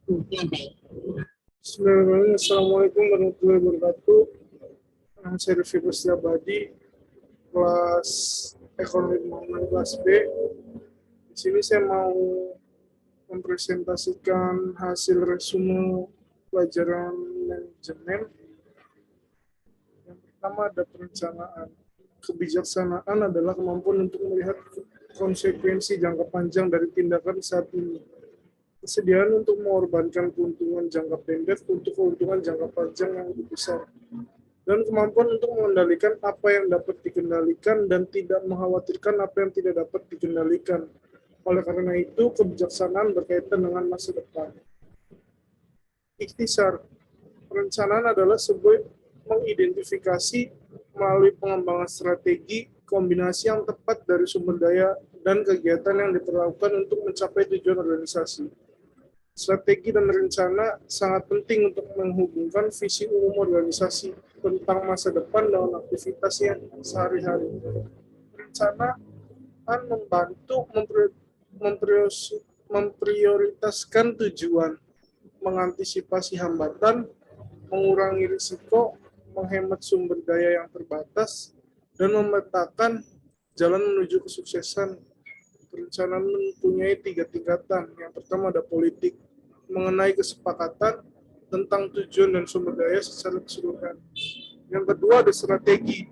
Bismillahirrahmanirrahim. Assalamualaikum warahmatullahi wabarakatuh. Saya Rifki Kusdiabadi, kelas ekonomi pembangunan kelas B. Di sini saya mau mempresentasikan hasil resume pelajaran manajemen. Yang pertama ada perencanaan. Kebijaksanaan adalah kemampuan untuk melihat konsekuensi jangka panjang dari tindakan saat ini. Kesediaan untuk mengorbankan keuntungan jangka pendek untuk keuntungan jangka panjang yang lebih besar. Dan kemampuan untuk mengendalikan apa yang dapat dikendalikan dan tidak mengkhawatirkan apa yang tidak dapat dikendalikan. Oleh karena itu, kebijaksanaan berkaitan dengan masa depan. Ikhtisar, perencanaan adalah sebuah mengidentifikasi melalui pengembangan strategi kombinasi yang tepat dari sumber daya dan kegiatan yang diperlakukan untuk mencapai tujuan organisasi. Strategi dan rencana sangat penting untuk menghubungkan visi umum organisasi tentang masa depan dengan aktivitasnya sehari-hari. Perencanaan membantu memprioritaskan tujuan, mengantisipasi hambatan, mengurangi risiko, menghemat sumber daya yang terbatas, dan memetakan jalan menuju kesuksesan. Perencanaan mempunyai 3 tingkatan. Yang pertama ada politik, mengenai kesepakatan tentang tujuan dan sumber daya secara keseluruhan. Yang kedua ada strategi,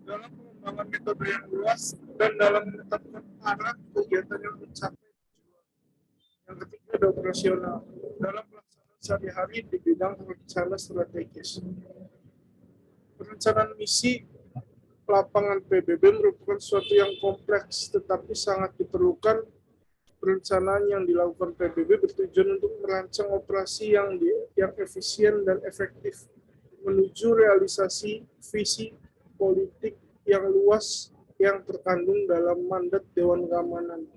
dalam pengembangan metode yang luas dan dalam menetapkan arah kegiatan yang mencapai tujuan. Yang ketiga ada operasional, dalam pelaksanaan sehari-hari di bidang rencana strategis. Perencanaan misi lapangan PBB merupakan sesuatu yang kompleks, tetapi sangat diperlukan perencanaan yang dilakukan PBB bertujuan untuk merancang operasi yang efisien dan efektif menuju realisasi visi politik yang luas yang terkandung dalam mandat Dewan Keamanan.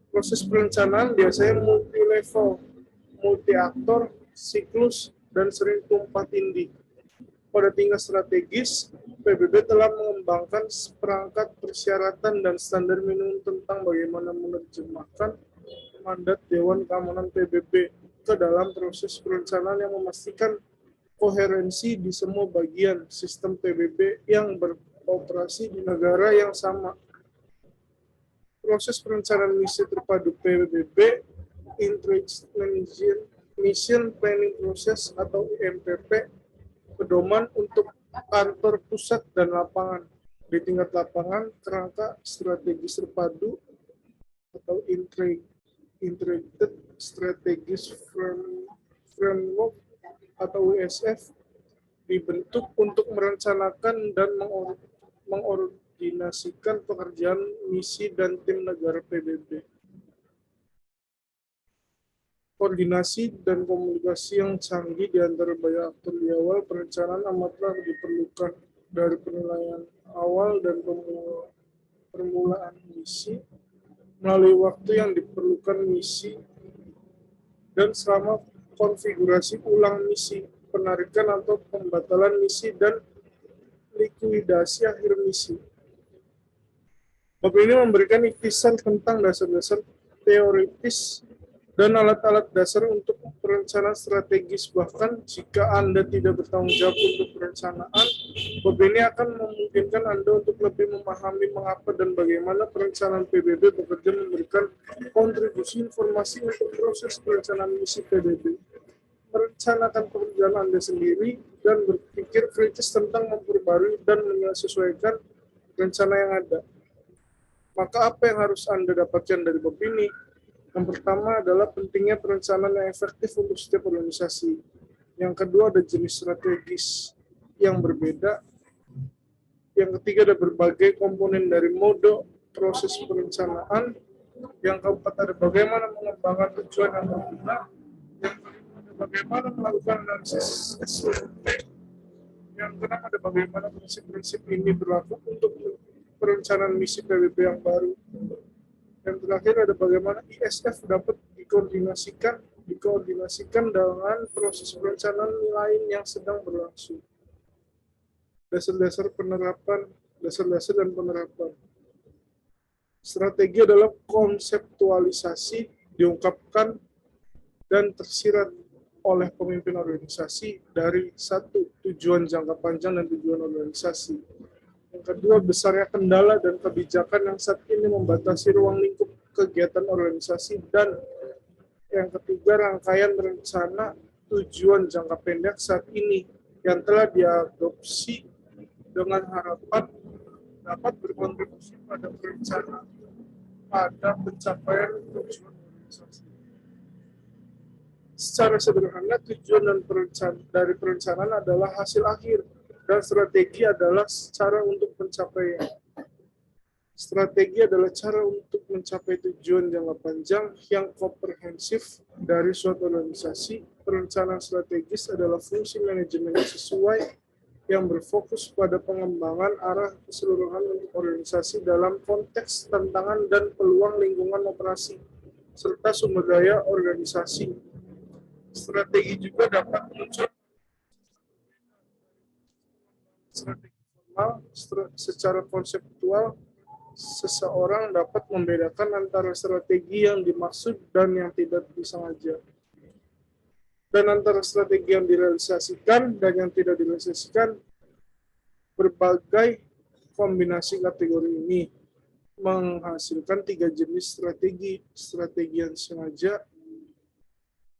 Proses perencanaan biasanya multi-level, multi-aktor, siklus, dan sering tumpang tindih. Pada tingkat strategis, PBB telah mengembangkan perangkat persyaratan dan standar minimum tentang bagaimana menerjemahkan mandat Dewan Keamanan PBB ke dalam proses perencanaan yang memastikan koherensi di semua bagian sistem PBB yang beroperasi di negara yang sama. Proses perencanaan misi terpadu PBB, Mission Planning Process atau IMPP, pedoman untuk kantor pusat dan lapangan. Di tingkat lapangan, kerangka strategis terpadu atau Integrated Strategic Framework atau ISF dibentuk untuk merencanakan dan mengordinasikan pekerjaan misi dan tim negara PBB. Koordinasi dan komunikasi yang canggih di antara banyak aktor di awal perencanaan amatlah diperlukan, dari penilaian awal dan permulaan misi, melalui waktu yang diperlukan misi, dan selama konfigurasi ulang misi, penarikan atau pembatalan misi, dan likuidasi akhir misi. Bab ini memberikan ikhtisar tentang dasar-dasar teoritis dan alat-alat dasar untuk perencanaan strategis. Bahkan jika Anda tidak bertanggung jawab untuk perencanaan, bab ini akan memungkinkan Anda untuk lebih memahami mengapa dan bagaimana perencanaan PBB bekerja memberikan kontribusi informasi untuk proses perencanaan misi PBB. Merencanakan pekerjaan Anda sendiri dan berpikir kritis tentang memperbarui dan menyesuaikan rencana yang ada. Maka apa yang harus Anda dapatkan dari bab ini? Yang pertama adalah pentingnya perencanaan yang efektif untuk setiap organisasi. Yang kedua ada jenis strategis yang berbeda. Yang ketiga ada berbagai komponen dari mode proses perencanaan. Yang keempat ada bagaimana mengembangkan tujuan yang berguna. Yang kelima ada bagaimana melakukan analisis SWOT. Yang keenam ada bagaimana prinsip-prinsip ini berlaku untuk perencanaan misi PBB yang baru. Yang terakhir ada bagaimana ISF dapat dikoordinasikan dengan proses perencanaan lain yang sedang berlangsung. Dasar-dasar dan penerapan. Strategi adalah konseptualisasi, diungkapkan dan tersirat oleh pemimpin organisasi dari satu, tujuan jangka panjang dan tujuan organisasi. Yang kedua, besarnya kendala dan kebijakan yang saat ini membatasi ruang lingkup kegiatan organisasi. Dan yang ketiga, rangkaian rencana tujuan jangka pendek saat ini yang telah diadopsi dengan harapan dapat berkontribusi pada perencanaan pada pencapaian tujuan organisasi. Secara sederhana, tujuan dan dari perencanaan adalah hasil akhir, dan strategi adalah cara untuk pencapaian. Strategi adalah cara untuk mencapai tujuan jangka panjang yang komprehensif dari suatu organisasi. Perencanaan strategis adalah fungsi manajemen yang sesuai yang berfokus pada pengembangan arah keseluruhan untuk organisasi dalam konteks tantangan dan peluang lingkungan operasi, serta sumber daya organisasi. Strategi juga dapat muncul strategi formal. Secara konseptual, seseorang dapat membedakan antara strategi yang dimaksud dan yang tidak disengaja, dan antara strategi yang direalisasikan dan yang tidak direalisasikan. Berbagai kombinasi kategori ini menghasilkan 3 jenis strategi: strategi yang sengaja,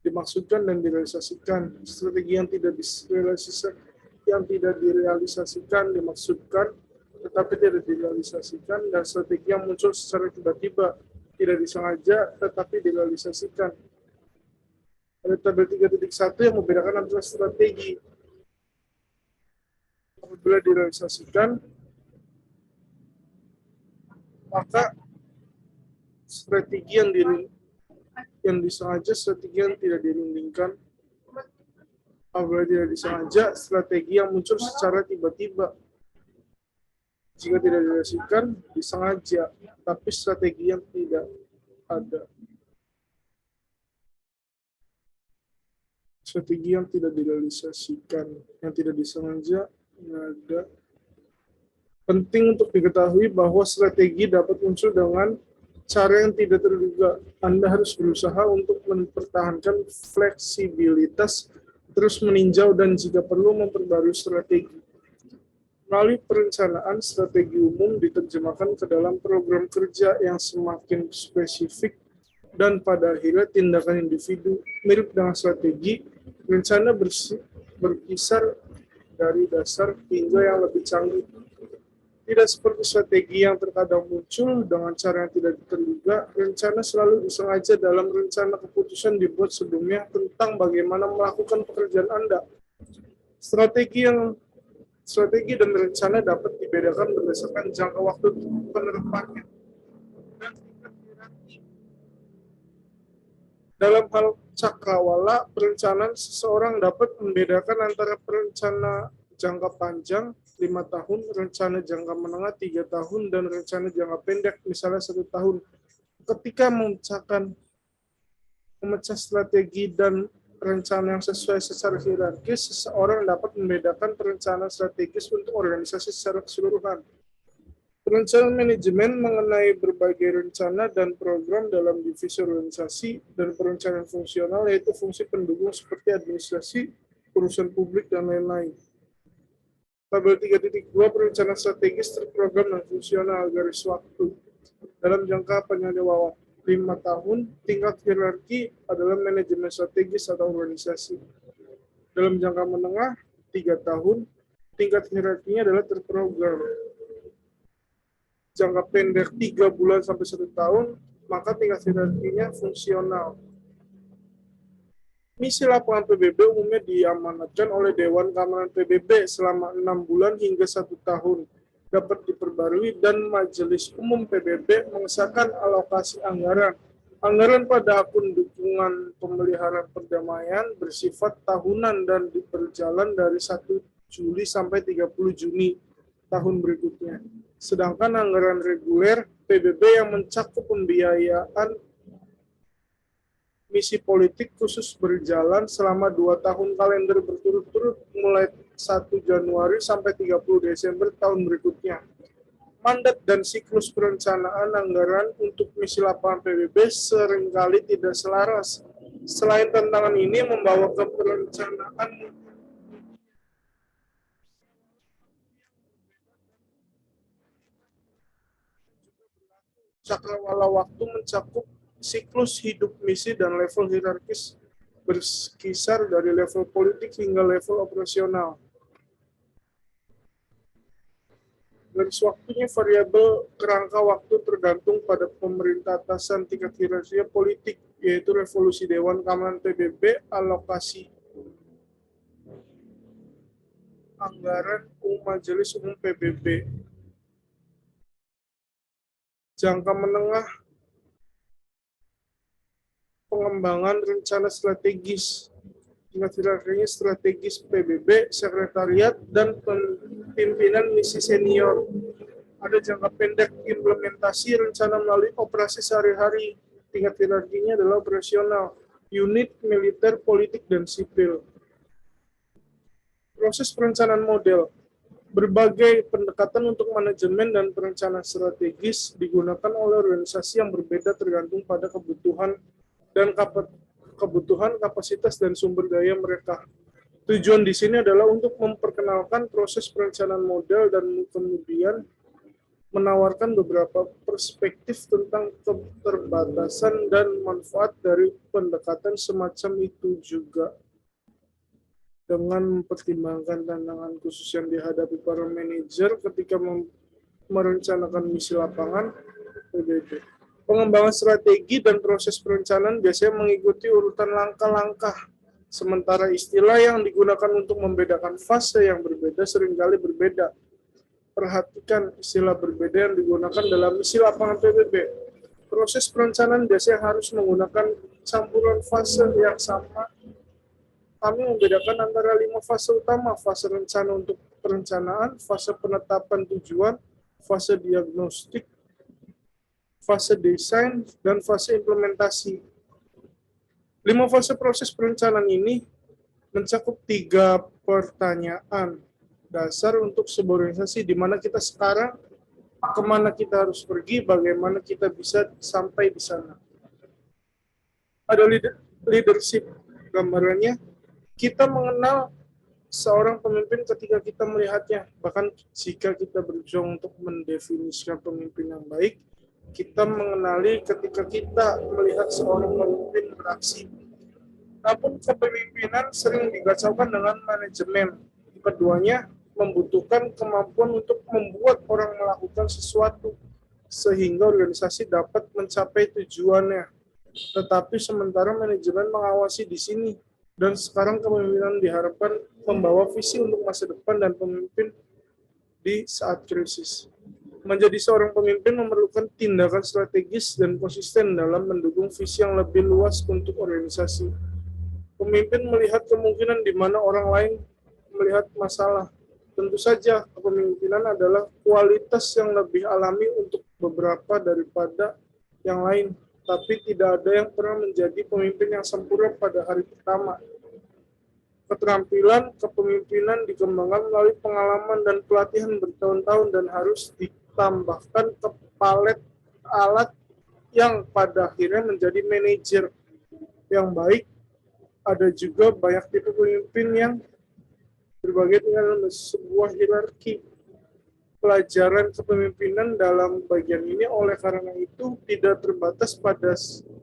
dimaksudkan, dan direalisasikan. Strategi yang tidak direalisasikan dimaksudkan tetapi tidak direalisasikan, dan strategi yang muncul secara tiba-tiba, tidak disengaja tetapi direalisasikan. Ada tabel 3.1 yang membedakan antara strategi apabila direalisasikan, maka strategi yang disengaja, strategi yang tidak diinginkan. Apabila tidak disengaja, strategi yang muncul secara tiba-tiba. Jika tidak direalisasikan, disengaja, tapi strategi yang tidak ada. Strategi yang tidak direalisasikan, yang tidak disengaja, tidak ada. Penting untuk diketahui bahwa strategi dapat muncul dengan cara yang tidak terduga. Anda harus berusaha untuk mempertahankan fleksibilitas, terus meninjau, dan jika perlu memperbarui strategi. Melalui perencanaan, strategi umum diterjemahkan ke dalam program kerja yang semakin spesifik, dan pada akhirnya tindakan individu. Mirip dengan strategi, rencana berkisar dari dasar hingga yang lebih canggih. Tidak seperti strategi yang terkadang muncul dengan cara yang tidak terduga, rencana selalu disengaja dalam rencana keputusan dibuat sebelumnya tentang bagaimana melakukan pekerjaan Anda. Strategi dan rencana dapat dibedakan berdasarkan jangka waktu penerapannya dan tingkat hierarki. Dalam hal cakrawala perencanaan, seseorang dapat membedakan antara perencana jangka panjang 5 tahun, rencana jangka menengah 3 tahun, dan rencana jangka pendek misalnya 1 tahun. Ketika memecah strategi dan rencana yang sesuai secara hierarkis, seseorang dapat membedakan perencanaan strategis untuk organisasi secara keseluruhan. Perencanaan manajemen mengenai berbagai rencana dan program dalam divisi organisasi, dan perencanaan fungsional yaitu fungsi pendukung seperti administrasi, urusan publik, dan lain-lain. Tabel 3.2 perencanaan strategis terprogram dan fungsional garis waktu. Dalam jangka panjang 5 tahun, tingkat hierarki adalah manajemen strategis atau organisasi. Dalam jangka menengah 3 tahun, tingkat hierarkinya adalah terprogram. Jangka pendek 3 bulan sampai 1 tahun, maka tingkat hierarkinya fungsional. Misi lapangan PBB umumnya diamanatkan oleh Dewan Keamanan PBB selama 6 bulan hingga 1 tahun. Dapat diperbarui, dan Majelis Umum PBB mengesahkan alokasi anggaran. Anggaran pada akun dukungan pemeliharaan perdamaian bersifat tahunan dan berjalan dari 1 Juli sampai 30 Juni tahun berikutnya. Sedangkan anggaran reguler PBB yang mencakup pembiayaan misi politik khusus berjalan selama 2 tahun kalender berturut-turut mulai 1 Januari sampai 30 Desember tahun berikutnya. Mandat dan siklus perencanaan anggaran untuk misi lapangan PBB seringkali tidak selaras. Selain tantangan ini membawa ke perencanaan cakrawala waktu mencakup siklus hidup misi dan level hierarkis berkisar dari level politik hingga level operasional. Garis waktunya variabel kerangka waktu tergantung pada pemerintah atasan tingkat hierarki politik, yaitu revolusi Dewan Keamanan PBB, alokasi anggaran Majelis Umum PBB. Jangka menengah pengembangan rencana strategis. Tingkat hierarkinya strategis PBB, sekretariat, dan pimpinan misi senior. Ada jangka pendek implementasi rencana melalui operasi sehari-hari. Tingkat hierarkinya adalah operasional, unit, militer, politik, dan sipil. Proses perencanaan model. Berbagai pendekatan untuk manajemen dan perencanaan strategis digunakan oleh organisasi yang berbeda tergantung pada kebutuhan dan kapasitas dan sumber daya mereka. Tujuan di sini adalah untuk memperkenalkan proses perencanaan model dan kemudian menawarkan beberapa perspektif tentang keterbatasan dan manfaat dari pendekatan semacam itu juga. Dengan mempertimbangkan tantangan khusus yang dihadapi para manajer ketika merencanakan misi lapangan PBB. Pengembangan strategi dan proses perencanaan biasanya mengikuti urutan langkah-langkah, sementara istilah yang digunakan untuk membedakan fase yang berbeda seringkali berbeda. Perhatikan istilah berbeda yang digunakan dalam misi lapangan PBB. Proses perencanaan biasanya harus menggunakan campuran fase yang sama. Kami membedakan antara 5 fase utama: fase rencana untuk perencanaan, fase penetapan tujuan, fase diagnostik, fase desain, dan fase implementasi. 5 fase proses perencanaan ini mencakup 3 pertanyaan dasar untuk sebuah organisasi, di mana kita sekarang, kemana kita harus pergi, bagaimana kita bisa sampai di sana. Ada leadership, gambarannya kita mengenal seorang pemimpin ketika kita melihatnya. Bahkan jika kita berjuang untuk mendefinisikan pemimpin yang baik, kita mengenali ketika kita melihat seorang pemimpin beraksi. Namun kepemimpinan sering digacaukan dengan manajemen. Keduanya membutuhkan kemampuan untuk membuat orang melakukan sesuatu sehingga organisasi dapat mencapai tujuannya. Tetapi sementara manajemen mengawasi di sini. Dan sekarang kepemimpinan diharapkan membawa visi untuk masa depan dan pemimpin di saat krisis. Menjadi seorang pemimpin memerlukan tindakan strategis dan konsisten dalam mendukung visi yang lebih luas untuk organisasi. Pemimpin melihat kemungkinan di mana orang lain melihat masalah. Tentu saja, kepemimpinan adalah kualitas yang lebih alami untuk beberapa daripada yang lain, tapi tidak ada yang pernah menjadi pemimpin yang sempurna pada hari pertama. Keterampilan kepemimpinan dikembangkan melalui pengalaman dan pelatihan bertahun-tahun dan harus ditambahkan ke palet alat yang pada akhirnya menjadi manajer yang baik. Ada juga banyak tipe pemimpin yang berbagai dengan sebuah hierarki. Pelajaran kepemimpinan dalam bagian ini oleh karena itu tidak terbatas pada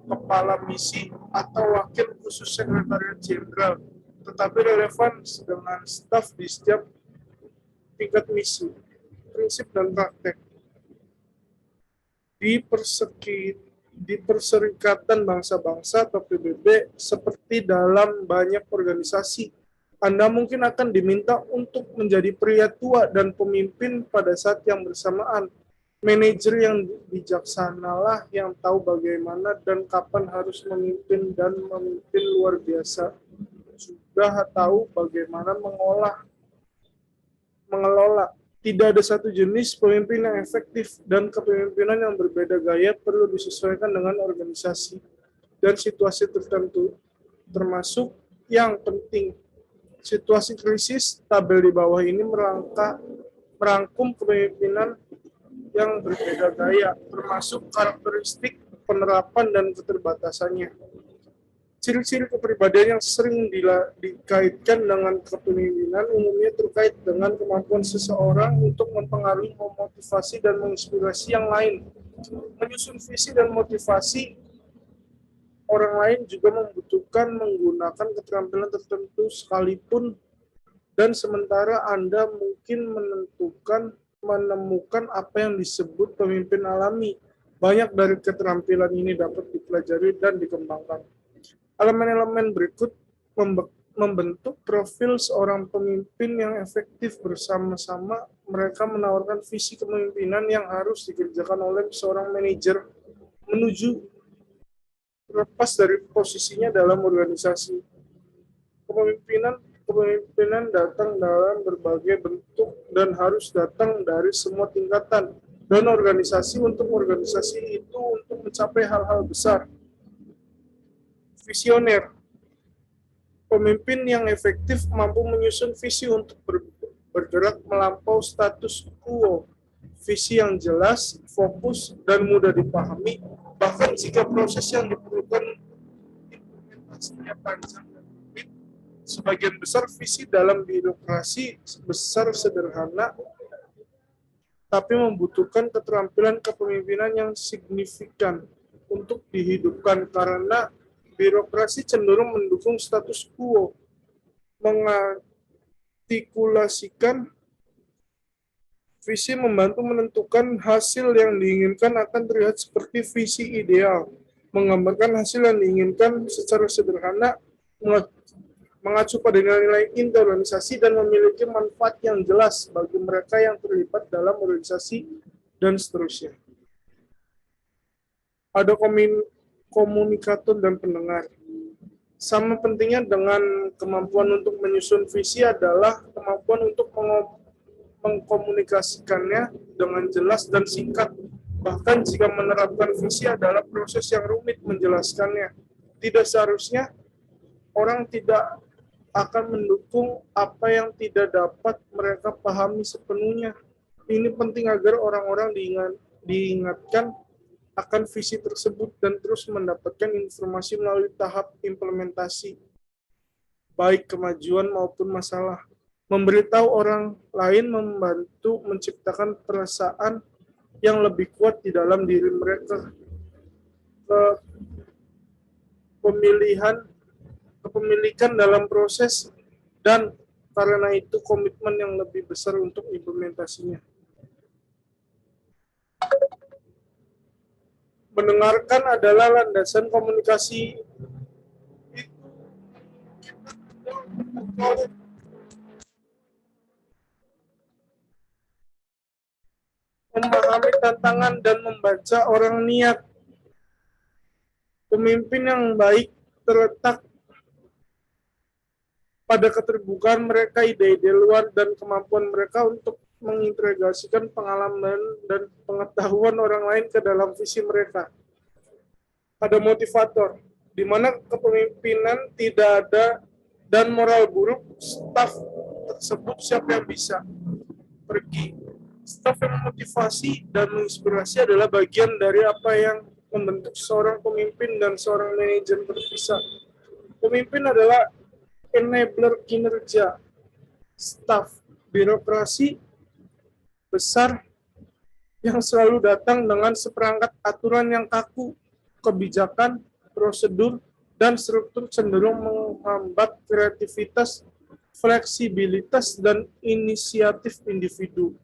kepala misi atau wakil khusus sekretariat jenderal, tetapi relevan dengan staf di setiap tingkat misi. Prinsip dan praktek. Di Perserikatan Bangsa-Bangsa atau PBB, seperti dalam banyak organisasi, Anda mungkin akan diminta untuk menjadi pria tua dan pemimpin pada saat yang bersamaan. Manajer yang bijaksanalah yang tahu bagaimana dan kapan harus memimpin, dan memimpin luar biasa juga tahu bagaimana mengelola. Tidak ada satu jenis pemimpin yang efektif, dan kepemimpinan yang berbeda gaya perlu disesuaikan dengan organisasi dan situasi tertentu, termasuk yang penting situasi krisis. Tabel di bawah ini merangkum kepemimpinan yang berbeda gaya, termasuk karakteristik penerapan dan keterbatasannya. Ciri-ciri kepribadian yang sering dikaitkan dengan kepemimpinan umumnya terkait dengan kemampuan seseorang untuk mempengaruhi, memotivasi, dan menginspirasi yang lain. Menyusun visi dan motivasi orang lain juga membutuhkan menggunakan keterampilan tertentu sekalipun, dan sementara Anda mungkin menemukan apa yang disebut pemimpin alami. Banyak dari keterampilan ini dapat dipelajari dan dikembangkan. Elemen-elemen berikut membentuk profil seorang pemimpin yang efektif. Bersama-sama mereka menawarkan visi kepemimpinan yang harus dikerjakan oleh seorang manajer menuju lepas dari posisinya dalam organisasi. Kepemimpinan datang dalam berbagai bentuk dan harus datang dari semua tingkatan dan organisasi untuk organisasi itu untuk mencapai hal-hal besar. Visioner. Pemimpin yang efektif mampu menyusun visi untuk bergerak melampaui status quo. Visi yang jelas, fokus, dan mudah dipahami, bahkan jika proses yang diperlukan implementasinya panjang dan rumit. Sebagian besar visi dalam birokrasi besar sederhana, tapi membutuhkan keterampilan kepemimpinan yang signifikan untuk dihidupkan karena birokrasi cenderung mendukung status quo. Mengartikulasikan visi membantu menentukan hasil yang diinginkan akan terlihat seperti visi ideal. Menggambarkan hasil yang diinginkan secara sederhana, mengacu pada nilai-nilai inti organisasi dan memiliki manfaat yang jelas bagi mereka yang terlibat dalam organisasi dan seterusnya. Ada komunikator dan pendengar. Sama pentingnya dengan kemampuan untuk menyusun visi adalah kemampuan untuk mengkomunikasikannya dengan jelas dan singkat. Bahkan jika menerapkan visi adalah proses yang rumit menjelaskannya, tidak seharusnya orang tidak akan mendukung apa yang tidak dapat mereka pahami sepenuhnya. Ini penting agar orang-orang diingatkan akan visi tersebut dan terus mendapatkan informasi melalui tahap implementasi, baik kemajuan maupun masalah. Memberitahu orang lain membantu menciptakan perasaan yang lebih kuat di dalam diri mereka. Kepemilikan dalam proses, dan karena itu komitmen yang lebih besar untuk implementasinya. Mendengarkan adalah landasan komunikasi itu. Memahami tantangan dan membaca orang niat. Pemimpin yang baik terletak pada keterbukaan mereka, ide-ide luar, dan kemampuan mereka untuk mengintegrasikan pengalaman dan pengetahuan orang lain ke dalam visi mereka. Ada motivator, di mana kepemimpinan tidak ada dan moral buruk, staf tersebut siapa yang bisa pergi. Staf yang memotivasi dan menginspirasi adalah bagian dari apa yang membentuk seorang pemimpin dan seorang manajer terpisah. Pemimpin adalah enabler kinerja. Staf birokrasi besar yang selalu datang dengan seperangkat aturan yang kaku, kebijakan, prosedur, dan struktur cenderung menghambat kreativitas, fleksibilitas, dan inisiatif individu.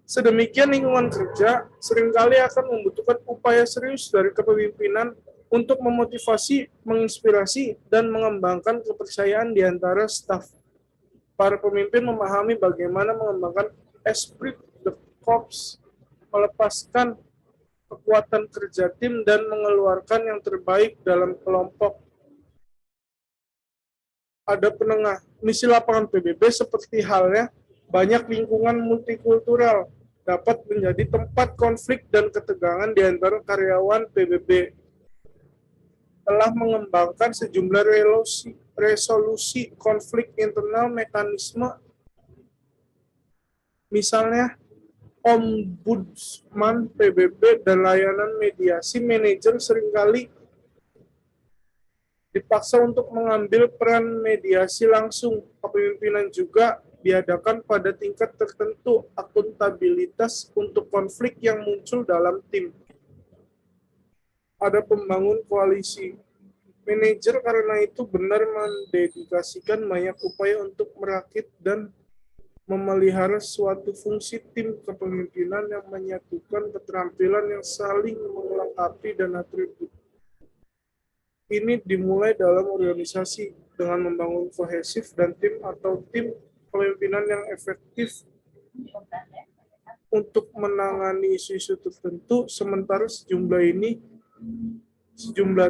Sedemikian lingkungan kerja seringkali akan membutuhkan upaya serius dari kepemimpinan untuk memotivasi, menginspirasi, dan mengembangkan kepercayaan di antara staf. Para pemimpin memahami bagaimana mengembangkan esprit de corps, melepaskan kekuatan kerja tim, dan mengeluarkan yang terbaik dalam kelompok. Ada penengah. Misi lapangan PBB seperti halnya banyak lingkungan multikultural dapat menjadi tempat konflik dan ketegangan di antara karyawan PBB. Telah mengembangkan sejumlah resolusi konflik internal mekanisme, misalnya Ombudsman PBB dan layanan mediasi manajer seringkali dipaksa untuk mengambil peran mediasi langsung. Kepemimpinan juga diadakan pada tingkat tertentu, akuntabilitas untuk konflik yang muncul dalam tim. Ada pembangun koalisi. Manajer karena itu benar mendedikasikan banyak upaya untuk merakit dan memelihara suatu fungsi tim kepemimpinan yang menyatukan keterampilan yang saling melengkapi dan atribut. Ini dimulai dalam organisasi dengan membangun kohesif dan tim atau tim kepemimpinan yang efektif untuk menangani isu-isu tertentu, sementara sejumlah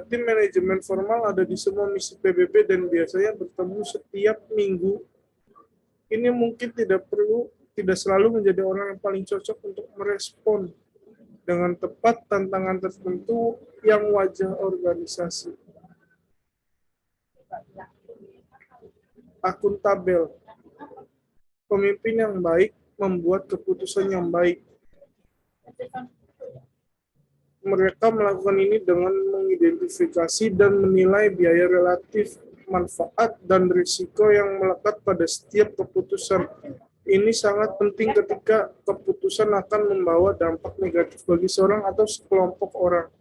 tim manajemen formal ada di semua misi PBB dan biasanya bertemu setiap minggu. Ini mungkin tidak selalu menjadi orang yang paling cocok untuk merespon dengan tepat tantangan tertentu yang wajah organisasi. Akuntabel. Pemimpin yang baik membuat keputusan yang baik. Mereka melakukan ini dengan mengidentifikasi dan menilai biaya relatif, manfaat, dan risiko yang melekat pada setiap keputusan. Ini sangat penting ketika keputusan akan membawa dampak negatif bagi seorang atau sekelompok orang.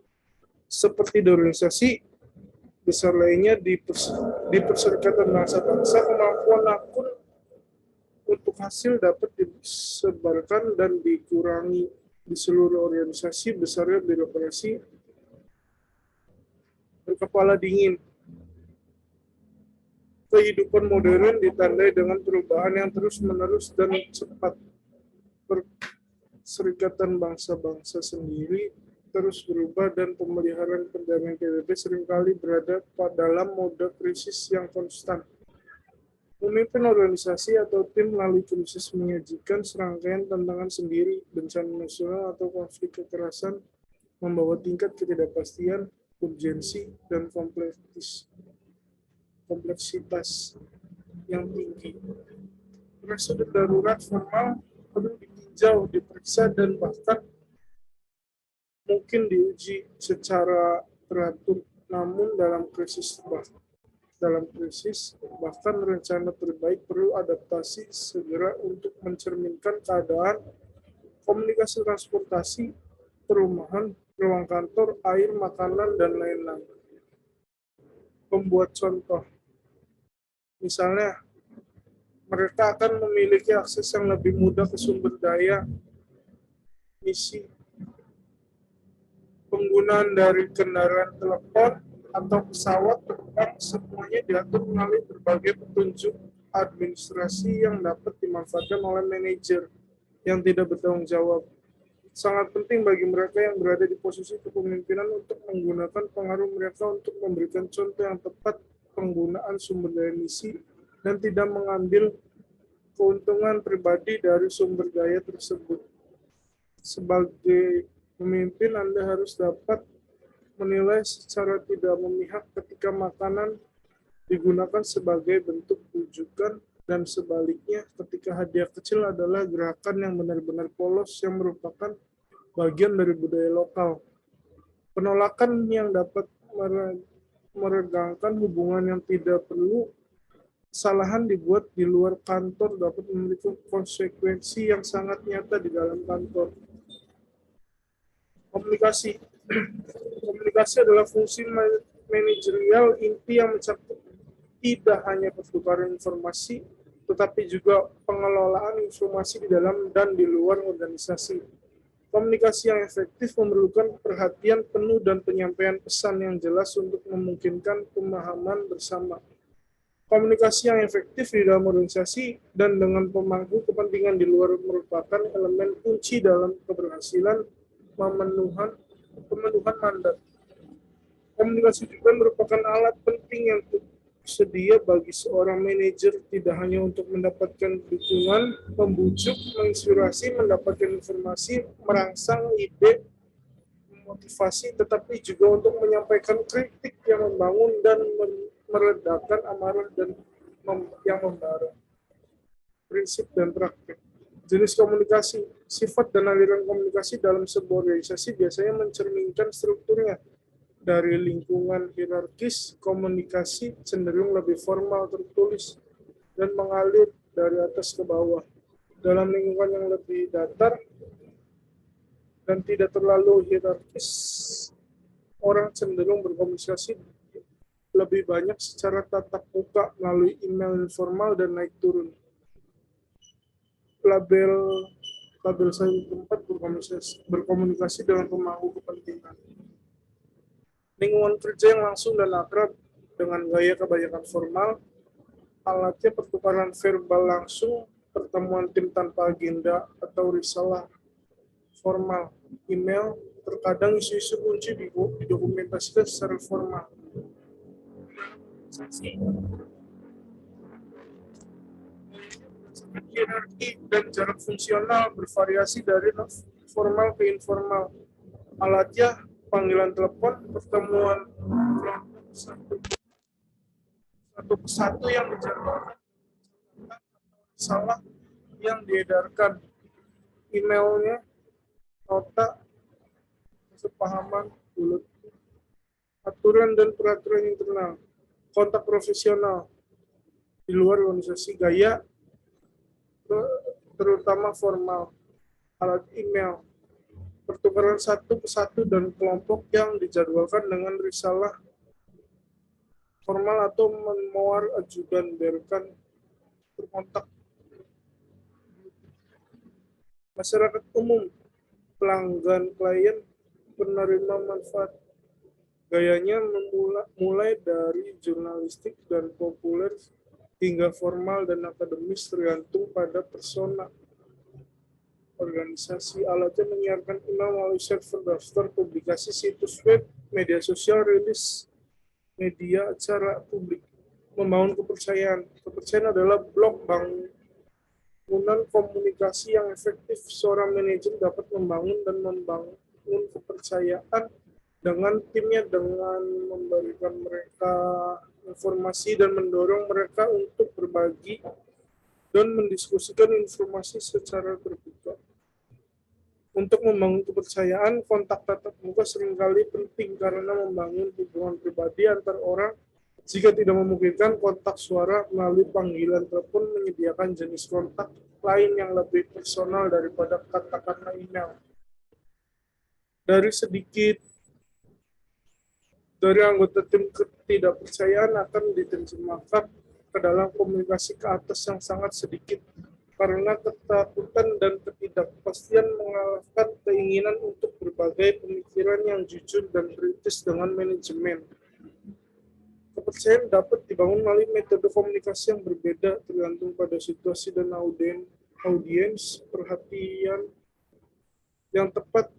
Seperti di organisasi besar lainnya di Perserikatan Bangsa-Bangsa, kemampuan akun untuk hasil dapat disebarkan dan dikurangi di seluruh organisasi besarnya birokrasi berkepala dingin. Kehidupan modern ditandai dengan perubahan yang terus-menerus dan cepat. Perserikatan Bangsa-Bangsa sendiri terus berubah dan pemeliharaan perdamaian PBB seringkali berada dalam mode krisis yang konstan. Memimpin organisasi atau tim melalui krisis menyajikan serangkaian tantangan sendiri, bencana nasional atau konflik kekerasan membawa tingkat ketidakpastian, urgensi, dan kompleksitas yang tinggi. Prosedur darurat formal perlu ditinjau, diperiksa, dan bahkan mungkin diuji secara teratur. Namun dalam krisis bahkan rencana terbaik perlu adaptasi segera untuk mencerminkan keadaan komunikasi, transportasi, perumahan, ruang kantor, air, makanan, dan lain-lain. Membuat contoh, misalnya mereka akan memiliki akses yang lebih mudah ke sumber daya, misi, penggunaan dari kendaraan telepon atau pesawat terbang, semuanya diatur melalui berbagai petunjuk administrasi yang dapat dimanfaatkan oleh manajer yang tidak bertanggung jawab. Sangat penting bagi mereka yang berada di posisi kepemimpinan untuk menggunakan pengaruh mereka untuk memberikan contoh yang tepat penggunaan sumber daya misi dan tidak mengambil keuntungan pribadi dari sumber daya tersebut. Sebagai pemimpin, Anda harus dapat menilai secara tidak memihak ketika makanan digunakan sebagai bentuk rujukan dan sebaliknya ketika hadiah kecil adalah gerakan yang benar-benar polos yang merupakan bagian dari budaya lokal. Penolakan yang dapat meregangkan hubungan yang tidak perlu, kesalahan dibuat di luar kantor dapat memiliki konsekuensi yang sangat nyata di dalam kantor. Komunikasi. Komunikasi adalah fungsi manajerial inti yang mencakup tidak hanya pertukaran informasi, tetapi juga pengelolaan informasi di dalam dan di luar organisasi. Komunikasi yang efektif memerlukan perhatian penuh dan penyampaian pesan yang jelas untuk memungkinkan pemahaman bersama. Komunikasi yang efektif di dalam organisasi dan dengan pemangku kepentingan di luar merupakan elemen kunci dalam keberhasilan pemenuhan mandat. Komunikasi juga merupakan alat penting yang tersedia bagi seorang manajer, tidak hanya untuk mendapatkan dukungan, membujuk, menginspirasi, mendapatkan informasi, merangsang ide, memotivasi, tetapi juga untuk menyampaikan kritik yang membangun dan meredakan amarah dan yang membara. Prinsip dan praktik. Jenis komunikasi, sifat dan aliran komunikasi dalam sebuah organisasi biasanya mencerminkan strukturnya. Dari lingkungan hierarkis, komunikasi cenderung lebih formal tertulis dan mengalir dari atas ke bawah. Dalam lingkungan yang lebih datar dan tidak terlalu hierarkis, orang cenderung berkomunikasi lebih banyak secara tatap muka melalui email informal dan naik turun. Label label saya tempat berkomunikasi dengan pemangku kepentingan. Lingkungan kerja yang langsung dan akrab dengan gaya kebanyakan formal, alatnya pertukaran verbal langsung, pertemuan tim tanpa agenda atau risalah formal, email, terkadang isu-isu kunci didokumentasikan secara formal. Hierarki dan jarak fungsional bervariasi dari formal ke informal. Alatnya panggilan telepon, pertemuan satu persatu yang dijadwalkan, salah yang diedarkan, emailnya, nota, kesepahaman, bulat, aturan dan peraturan internal, kontak profesional di luar organisasi, gaya terutama formal, alat email, pertukaran satu persatu dan kelompok yang dijadwalkan dengan risalah formal atau memoir ajudan biarkan berkontak. Masyarakat umum, pelanggan, klien, penerima manfaat. Gayanya mulai dari jurnalistik dan populer hingga formal dan akademis tergantung pada persona. Organisasi alatnya menyiarkan email melalui server daftar publikasi situs web, media sosial, rilis media acara publik. Membangun kepercayaan. Kepercayaan adalah blok bangunan komunikasi yang efektif. Seorang manajer dapat membangun dan membangun kepercayaan dengan timnya dengan memberikan mereka informasi dan mendorong mereka untuk berbagi dan mendiskusikan informasi secara terbuka. Untuk membangun kepercayaan, kontak tatap muka seringkali penting karena membangun hubungan pribadi antar orang. Jika tidak memungkinkan, kontak suara melalui panggilan telepon menyediakan jenis kontak lain yang lebih personal daripada katakanlah email. Dari anggota tim ketidakpercayaan akan diterjemahkan ke dalam komunikasi ke atas yang sangat sedikit karena ketakutan dan ketidakpastian mengalahkan keinginan untuk berbagai pemikiran yang jujur dan kritis dengan manajemen. Kepercayaan dapat dibangun melalui metode komunikasi yang berbeda tergantung pada situasi dan audiens. Perhatian yang tepat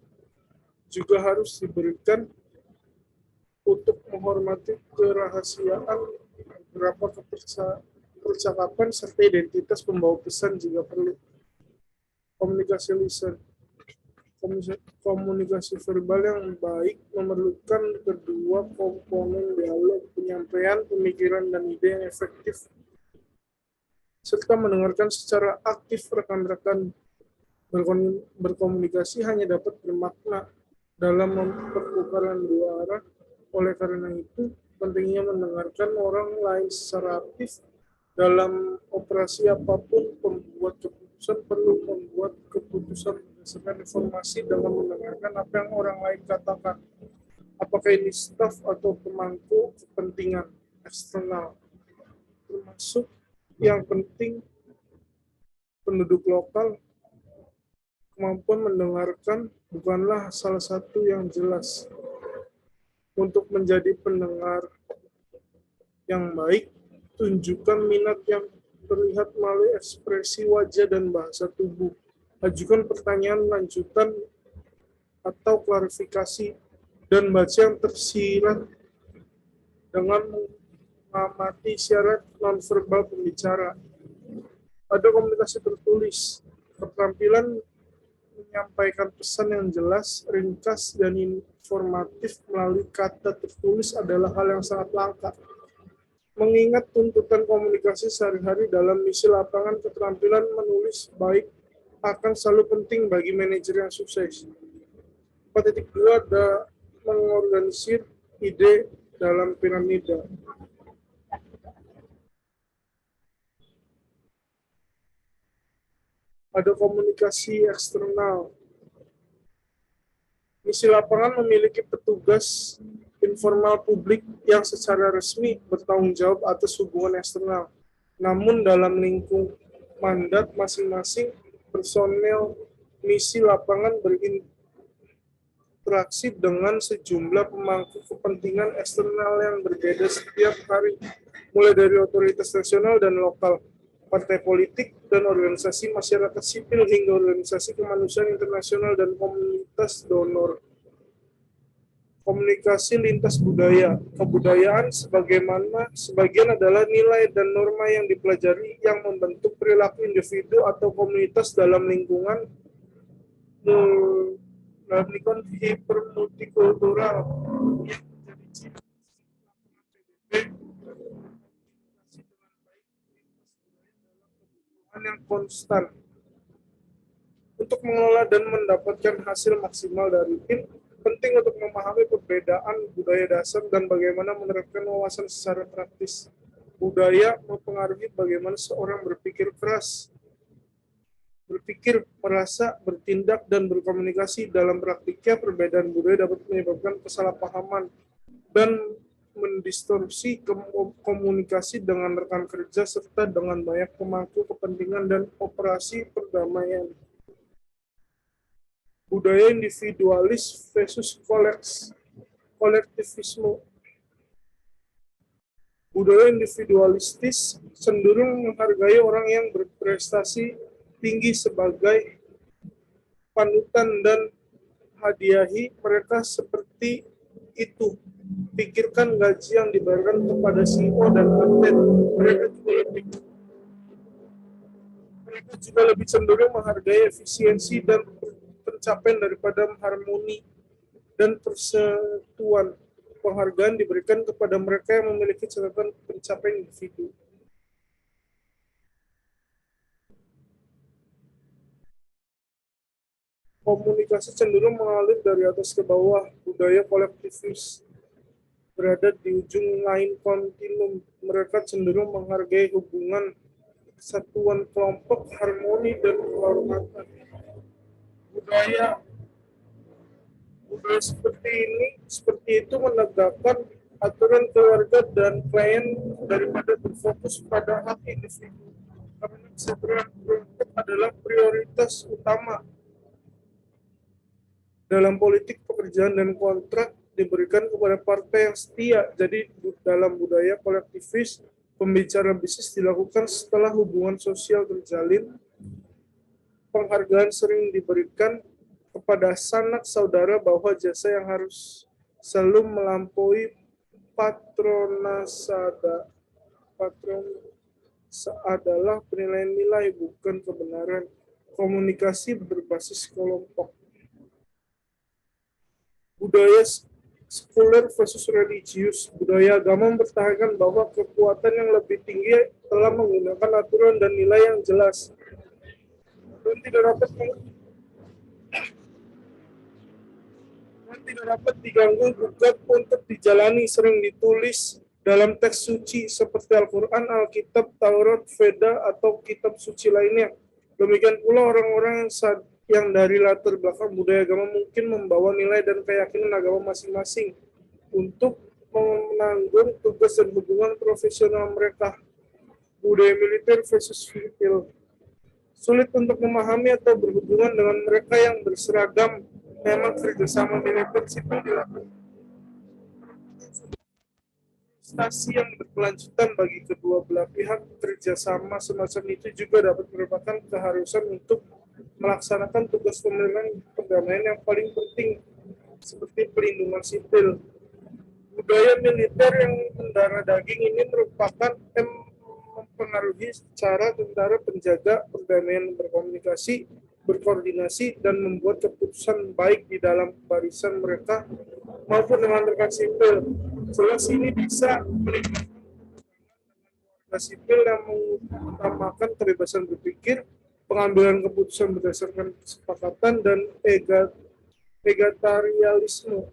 juga harus diberikan untuk menghormati kerahasiaan beberapa percakapan serta identitas pembawa pesan jika perlu. Komunikasi lisan. Komunikasi verbal yang baik memerlukan kedua komponen dialog, penyampaian pemikiran dan ide yang efektif, serta mendengarkan secara aktif. Rekan-rekan berkomunikasi hanya dapat bermakna dalam pertukaran dua arah. Oleh karena itu, pentingnya mendengarkan orang lain secara aktif dalam operasi apapun. Pembuat keputusan perlu membuat keputusan berdasarkan informasi dengan mendengarkan apa yang orang lain katakan. Apakah ini staf atau pemangku kepentingan eksternal, termasuk yang penting penduduk lokal. Kemampuan mendengarkan bukanlah salah satu yang jelas. Untuk menjadi pendengar yang baik, tunjukkan minat yang terlihat melalui ekspresi wajah dan bahasa tubuh. Ajukan pertanyaan lanjutan atau klarifikasi dan baca yang tersirat dengan mengamati syarat nonverbal pembicara. Ada komunikasi tertulis, keterampilan menyampaikan pesan yang jelas, ringkas, dan informatif melalui kata tertulis adalah hal yang sangat langka. Mengingat tuntutan komunikasi sehari-hari dalam misi lapangan, keterampilan menulis baik akan selalu penting bagi manajer yang sukses. 4.2 ada mengorganisir ide dalam piramida. Ada komunikasi eksternal. Misi lapangan memiliki petugas informal publik yang secara resmi bertanggung jawab atas hubungan eksternal. Namun dalam lingkup mandat masing-masing, personel misi lapangan berinteraksi dengan sejumlah pemangku kepentingan eksternal yang berbeda setiap hari, mulai dari otoritas nasional dan lokal, partai politik, dan organisasi masyarakat sipil hingga organisasi kemanusiaan internasional dan komunitas donor. Komunikasi lintas budaya. Kebudayaan sebagian adalah nilai dan norma yang dipelajari yang membentuk perilaku individu atau komunitas dalam lingkungan hipermultikultural yang menjadi ciri yang konstan. Untuk mengelola dan mendapatkan hasil maksimal dari tim, penting untuk memahami perbedaan budaya dasar dan bagaimana menerapkan wawasan secara praktis. Budaya mempengaruhi bagaimana seorang berpikir keras, berpikir, merasa, bertindak, dan berkomunikasi. Dalam praktiknya, perbedaan budaya dapat menyebabkan kesalahpahaman dan mendistorsi komunikasi dengan rekan kerja serta dengan banyak pemangku kepentingan dan operasi perdamaian. Budaya individualis versus kolektivisme. Budaya individualistis cenderung menghargai orang yang berprestasi tinggi sebagai panutan dan hadiahi mereka seperti itu. Pikirkan gaji yang dibayarkan kepada CEO dan atlet. Mereka juga lebih cenderung menghargai efisiensi dan pencapaian daripada harmoni dan persatuan. Penghargaan diberikan kepada mereka yang memiliki catatan pencapaian individu. Komunikasi cenderung mengalir dari atas ke bawah. Budaya kolektivis berada di ujung lain kontinum. Mereka cenderung menghargai hubungan kesatuan kelompok, harmoni, dan kehormatan. Budaya seperti itu menegakkan aturan keluarga dan klien daripada berfokus pada hak individu, karena kesejahteraan kelompok adalah prioritas utama. Dalam politik, pekerjaan dan kontrak diberikan kepada partai yang setia. Jadi dalam budaya kolektivis, pembicaraan bisnis dilakukan setelah hubungan sosial terjalin. Penghargaan sering diberikan kepada sanak saudara bahwa jasa yang harus selalu melampaui patronase adalah penilaian-nilai, bukan kebenaran. Komunikasi berbasis kelompok. Budaya sekuler versus religius. Budaya agama mempertahankan bahwa kekuatan yang lebih tinggi telah menggunakan aturan dan nilai yang jelas dan tidak dapat diganggu gugat untuk dijalani, sering ditulis dalam teks suci seperti Al-Quran, Alkitab, Taurat, Veda, atau kitab suci lainnya. Demikian pula orang-orang yang dari latar belakang budaya agama mungkin membawa nilai dan keyakinan agama masing-masing untuk menanggung tugas dan hubungan profesional mereka. Budaya militer versus sipil. Sulit untuk memahami atau berhubungan dengan mereka yang berseragam. Memang kerjasama militer sipil dilakukan. Stasi yang berkelanjutan bagi kedua belah pihak. Kerjasama semacam itu juga dapat merupakan keharusan untuk melaksanakan tugas perdamaian yang paling penting, seperti pelindungan sipil. Budaya militer yang mendarah daging ini merupakan mempengaruhi cara tentara penjaga perdamaian berkomunikasi, berkoordinasi, dan membuat keputusan baik di dalam barisan mereka maupun dengan rekan sipil. Jelas ini bisa melibatkan warga sipil yang mengutamakan kebebasan berpikir, pengambilan keputusan berdasarkan kesepakatan, dan egalitarianisme.